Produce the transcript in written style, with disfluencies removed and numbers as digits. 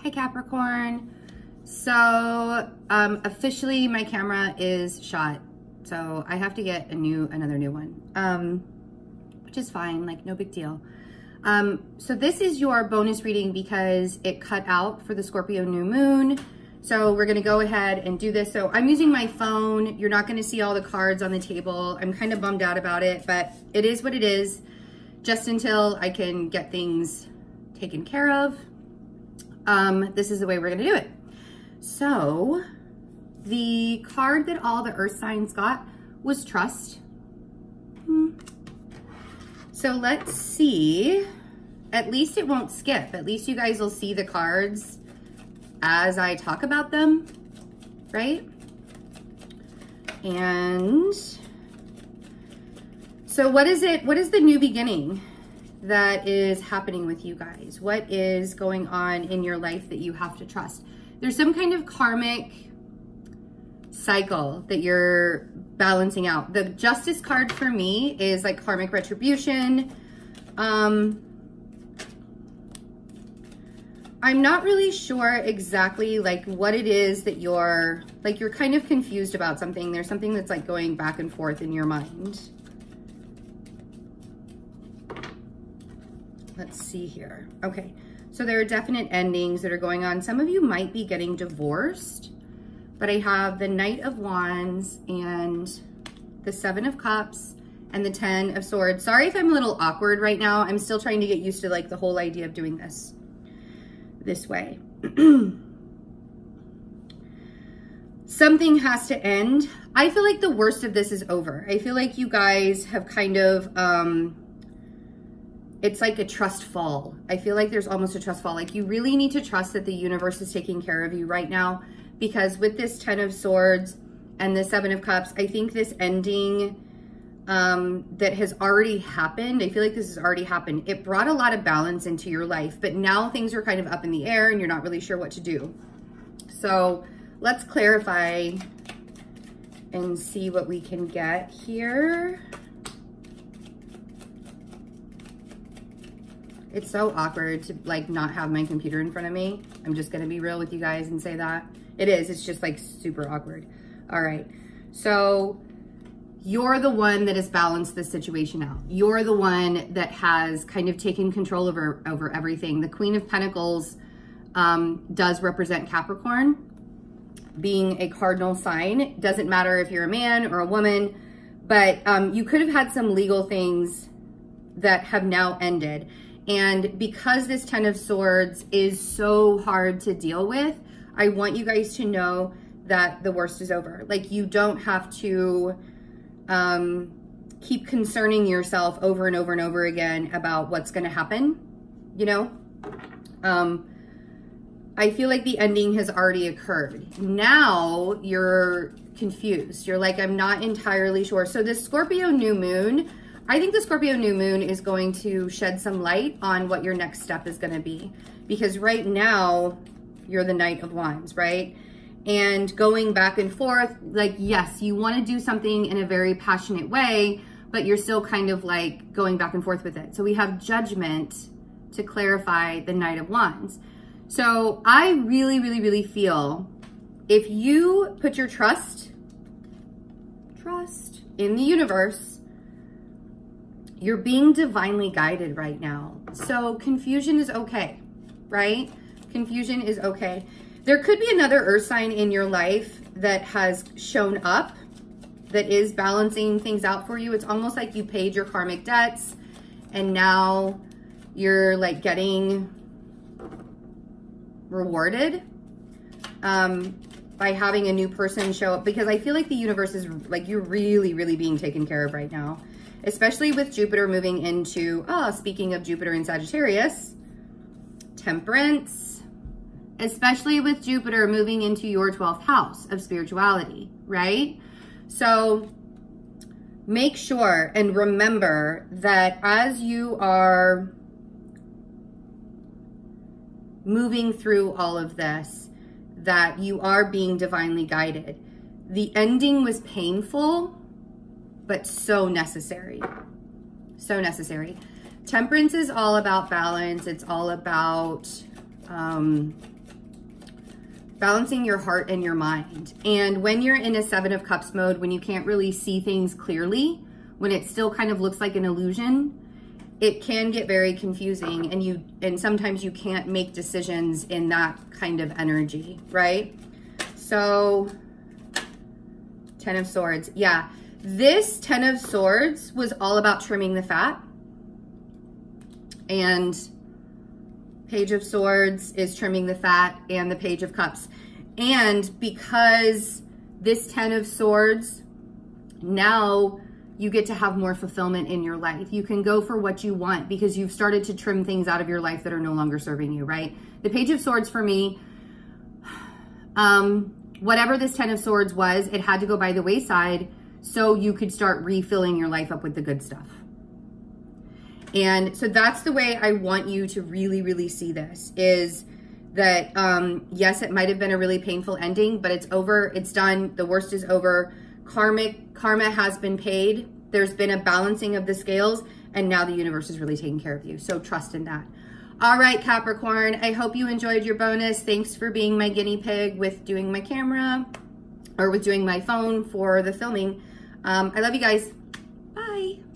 Hi Capricorn. So officially my camera is shot, so I have to get another new one, which is fine, like no big deal. So this is your bonus reading because it cut out for the Scorpio new moon. So we're gonna go ahead and do this. So I'm using my phone. You're not gonna see all the cards on the table. I'm kind of bummed out about it, but it is what it is, just until I can get things taken care of. This is the way we're gonna do it. So the card that all the earth signs got was trust. So let's see, at least it won't skip. At least you guys will see the cards as I talk about them, right? And so what is the new beginning that is happening with you guys? What is going on in your life that you have to trust? There's some kind of karmic cycle that you're balancing out. The Justice card for me is like karmic retribution. I'm not really sure exactly like what it is that you're kind of confused about something. There's something that's like going back and forth in your mind. Let's see here. Okay, so there are definite endings that are going on. Some of you might be getting divorced, but I have the Knight of Wands and the Seven of Cups and the Ten of Swords. Sorry if I'm a little awkward right now. I'm still trying to get used to like the whole idea of doing this way. Something has to end. I feel like the worst of this is over. I feel like you guys have kind of, it's like a trust fall. I feel like there's almost a trust fall. Like you really need to trust that the universe is taking care of you right now, because with this Ten of Swords and the Seven of Cups, I think this ending that has already happened, I feel like this has already happened. It brought a lot of balance into your life, but now things are kind of up in the air and you're not really sure what to do. So let's clarify and see what we can get here. It's so awkward to like not have my computer in front of me. I'm just gonna be real with you guys and say that. It is, it's just like super awkward. All right, so you're the one that has balanced this situation out. You're the one that has kind of taken control over everything. The Queen of Pentacles does represent Capricorn, being a cardinal sign. It doesn't matter if you're a man or a woman, but you could have had some legal things that have now ended. And because this Ten of Swords is so hard to deal with, I want you guys to know that the worst is over. Like you don't have to keep concerning yourself over and over and over again about what's going to happen, you know? I feel like the ending has already occurred. Now you're confused. You're like, I'm not entirely sure. So this Scorpio new moon, I think the Scorpio new moon is going to shed some light on what your next step is going to be, because right now you're the Knight of Wands, right? And going back and forth, like, yes, you want to do something in a very passionate way, but you're still kind of like going back and forth with it. So we have Judgment to clarify the Knight of Wands. So I really, really, really feel if you put your trust in the universe, you're being divinely guided right now. So confusion is okay, right? Confusion is okay. There could be another earth sign in your life that has shown up that is balancing things out for you. It's almost like you paid your karmic debts and now you're like getting rewarded by having a new person show up, because I feel like the universe is like, you're really, really being taken care of right now, especially with Jupiter moving into, speaking of Jupiter in Sagittarius, Temperance. Especially with Jupiter moving into your 12th house of spirituality, right? So make sure and remember that as you are moving through all of this, that you are being divinely guided. The ending was painful, but so necessary. So necessary. Temperance is all about balance. It's all about balancing your heart and your mind. And when you're in a 7 of Cups mode, when you can't really see things clearly, when it still kind of looks like an illusion, it can get very confusing, and sometimes you can't make decisions in that kind of energy, right? So 10 of Swords. Yeah, this 10 of Swords was all about trimming the fat. And Page of Swords is trimming the fat, and the Page of Cups. And because this 10 of Swords, now you get to have more fulfillment in your life. You can go for what you want because you've started to trim things out of your life that are no longer serving you, right? The Page of Swords for me, whatever this 10 of Swords was, it had to go by the wayside so you could start refilling your life up with the good stuff. And so that's the way I want you to really, really see this, is that, yes, it might have been a really painful ending, but it's over, it's done, the worst is over. Karma has been paid. There's been a balancing of the scales, and now the universe is really taking care of you. So trust in that. All right, Capricorn, I hope you enjoyed your bonus. Thanks for being my guinea pig with doing my camera or with doing my phone for the filming. I love you guys. Bye.